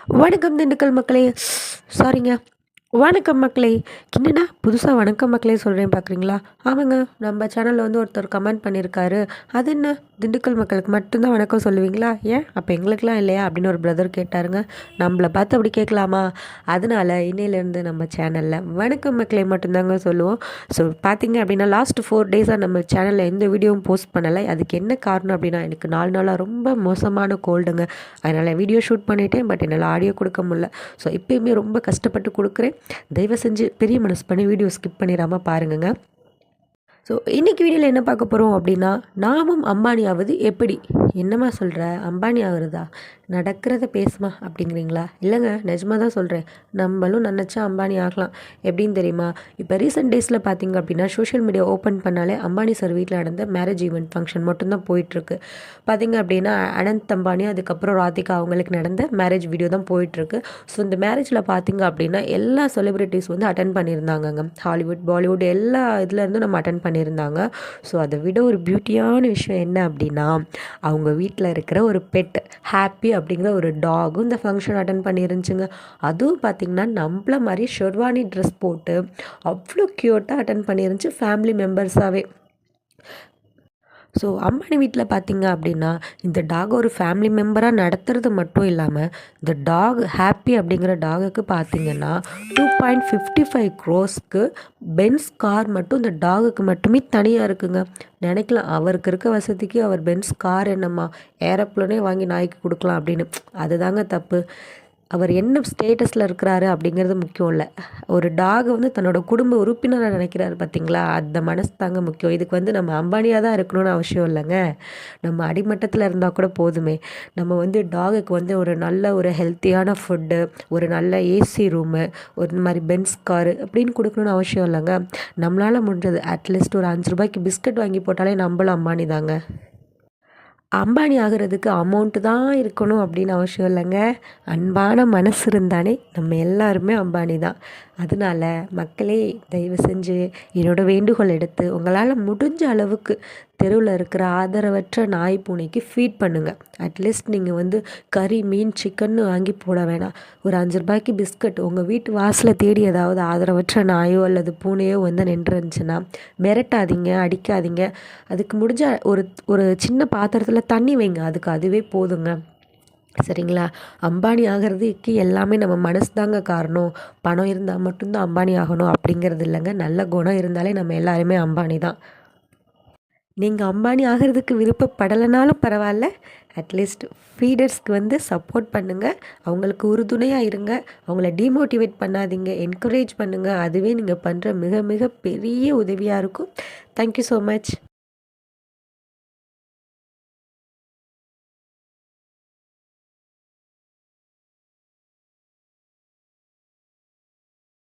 வணக்கம் திண்டுக்கல் மக்களே. சாரிங்க. வணக்கம் மக்களே. என்னடா புதுசாக வணக்கம் மக்களே சொல்கிறேன் பார்க்குறீங்களா? ஆமாங்க, நம்ம சேனலில் வந்து ஒருத்தர் கமெண்ட் பண்ணியிருக்காரு. அது என்ன, திண்டுக்கல் மக்களுக்கு மட்டும்தான் வணக்கம் சொல்லுவீங்களா? ஏன் அப்போ எங்களுக்கெலாம் இல்லையா அப்படின்னு ஒரு பிரதர் கேட்டாருங்க. நம்மளை பார்த்து அப்படி கேட்கலாமா? அதனால் இன்னையிலேருந்து நம்ம சேனலில் வணக்கம் மக்களே மட்டும்தாங்க சொல்லுவோம். ஸோ பார்த்தீங்க அப்படின்னா லாஸ்ட் 4 டேஸாக நம்ம சேனலில் எந்த வீடியோவும் போஸ்ட் பண்ணலை. அதுக்கு என்ன காரணம் அப்படின்னா, எனக்கு 4 நாளாக ரொம்ப மோசமான கோல்டுங்க. அதனால் வீடியோ ஷூட் பண்ணிட்டேன், பட் என்னால் ஆடியோ கொடுக்க முடியல. ஸோ இப்போயுமே ரொம்ப கஷ்டப்பட்டு கொடுக்குறேன். தயவு செஞ்சு பெரிய மனசு பண்ணி வீடியோ ஸ்கிப் பண்ணிடாமல் பாருங்கங்க. ஸோ இன்றைக்கி வீடியோவில் என்ன பார்க்க போகிறோம் அப்படின்னா, நாமும் அம்பானி ஆவது எப்படி? என்னம்மா சொல்கிற, அம்பானி ஆகுறதா? நடக்கிறத பேசுமா அப்படிங்கிறீங்களா? இல்லைங்க, நிஜமாக தான் சொல்கிறேன். நம்மளும் நினச்சா அம்பானி ஆகலாம். எப்படின்னு தெரியுமா? இப்போ ரீசெண்ட் டேஸில் பார்த்திங்க அப்படின்னா சோஷியல் மீடியா ஓப்பன் பண்ணாலே அம்பானி சார் வீட்டில் நடந்த மேரேஜ் ஈவெண்ட் ஃபங்க்ஷன் மட்டும்தான் போயிட்டுருக்கு. பார்த்திங்க அப்படின்னா அனந்த் அம்பானி அதுக்கப்புறம் ராதிகா அவங்களுக்கு நடந்த மேரேஜ் வீடியோ தான் போயிட்டுருக்கு. ஸோ இந்த மேரேஜில் பார்த்திங்க அப்படின்னா எல்லா செலிப்ரிட்டிஸ் வந்து அட்டன் பண்ணியிருந்தாங்கங்க. ஹாலிவுட், பாலிவுட் எல்லா இதுலேருந்தும் நம்ம அட்டன் பண்ணியிருந்தாங்க. ஸோ அதை விட ஒரு பியூட்டியான விஷயம் என்ன அப்படின்னா, அவங்க வீட்டில் இருக்கிற ஒரு பெட் ஹாப்பி அப்படிங்கிற ஒரு டாகும் இந்த ஃபங்க்ஷன் அட்டன் பண்ணியிருந்துச்சுங்க. அதுவும் பார்த்திங்கன்னா நம்மள மாதிரி ஷெர்வானி ட்ரெஸ் போட்டு அவ்வளோ க்யூட்டாக அட்டன் பண்ணியிருந்துச்சு, ஃபேமிலி மெம்பர்ஸாகவே. ஸோ அம்பானி வீட்டில் பார்த்திங்க அப்படின்னா இந்த டாக் ஒரு ஃபேமிலி மெம்பராக நடத்துறது மட்டும் இல்லாமல், இந்த டாக் ஹாப்பி அப்படிங்கிற டாகுக்கு பார்த்திங்கன்னா 2.55 crores பென்ஸ் கார் மட்டும் இந்த டாகுக்கு மட்டுமே தனியாக இருக்குங்க. நினைக்கலாம், அவருக்கு இருக்க வசதிக்கு அவர் பென்ஸ் கார் என்னம்மா, ஏரோப்ளேனே வாங்கி நாய்க்கு கொடுக்கலாம் அப்படின்னு. அதுதாங்க தப்பு. அவர் என்ன ஸ்டேட்டஸில் இருக்கிறாரு அப்படிங்கிறது முக்கியம் இல்லை. ஒரு டாகை வந்து தன்னோட குடும்ப உறுப்பினராக நினைக்கிறாரு பார்த்திங்களா, அந்த மனசு தாங்க முக்கியம். இதுக்கு வந்து நம்ம அம்பானியாக தான் இருக்கணும்னு அவசியம் இல்லைங்க. நம்ம அடிமட்டத்தில் இருந்தால் கூட போதுமே. நம்ம வந்து டாகுக்கு வந்து ஒரு நல்ல ஒரு ஹெல்த்தியான ஃபுட்டு, ஒரு நல்ல ஏசி ரூமு, ஒரு மாதிரி பென்ஸ் காரு அப்படின்னு கொடுக்கணுன்னு அவசியம் இல்லைங்க. நம்மளால் முடிஞ்சது அட்லீஸ்ட் ஒரு 5 ரூபாய்க்கு பிஸ்கட் வாங்கி போட்டாலே நம்மளும் அம்பானி தாங்க. அம்பானி ஆகிறதுக்கு அமௌண்ட்டு தான் இருக்கணும் அப்படின்னு அவசியம் இல்லைங்க. அன்பான மனசு இருந்தானே நம்ம எல்லாருமே அம்பானி தான். அதனால மக்களே, தயவு செஞ்சு என்னோடய வேண்டுகோள் எடுத்து உங்களால் முடிஞ்ச அளவுக்கு தெருவில் இருக்கிற ஆதரவற்ற நாய் பூனைக்கு ஃபீட் பண்ணுங்கள். அட்லீஸ்ட் நீங்கள் வந்து கறி, மீன், சிக்கன்னு வாங்கி போட வேணாம். ஒரு 5 ரூபாய்க்கு பிஸ்கட் உங்கள் வீட்டு வாசலில் தேடி ஏதாவது ஆதரவற்ற நாயோ அல்லது பூனையோ வந்து நின்றுருந்துச்சுன்னா மிரட்டாதீங்க, அடிக்காதீங்க. அதுக்கு முடிஞ்ச ஒரு ஒரு சின்ன பாத்திரத்தில் தண்ணி வைங்க, அதுவே போதுங்க. சரிங்களா? அம்பானி ஆகிறதுக்கு எல்லாமே நம்ம மனசு தாங்க காரணம். பணம் இருந்தால் மட்டும்தான் அம்பானி ஆகணும் அப்படிங்கிறது இல்லைங்க. நல்ல குணம் இருந்தாலே நம்ம எல்லாருமே அம்பானி தான். நீங்கள் அம்பானி ஆகிறதுக்கு விருப்பப்படலைனாலும் பரவாயில்ல, அட்லீஸ்ட் ஃபீடர்ஸ்க்கு வந்து சப்போர்ட் பண்ணுங்கள். அவங்களுக்கு உறுதுணையாக இருங்க. அவங்கள டிமோட்டிவேட் பண்ணாதீங்க, என்கரேஜ் பண்ணுங்கள். அதுவே நீங்கள் பண்ணுற மிக மிக பெரிய உதவியாக இருக்கும். Thank you so much.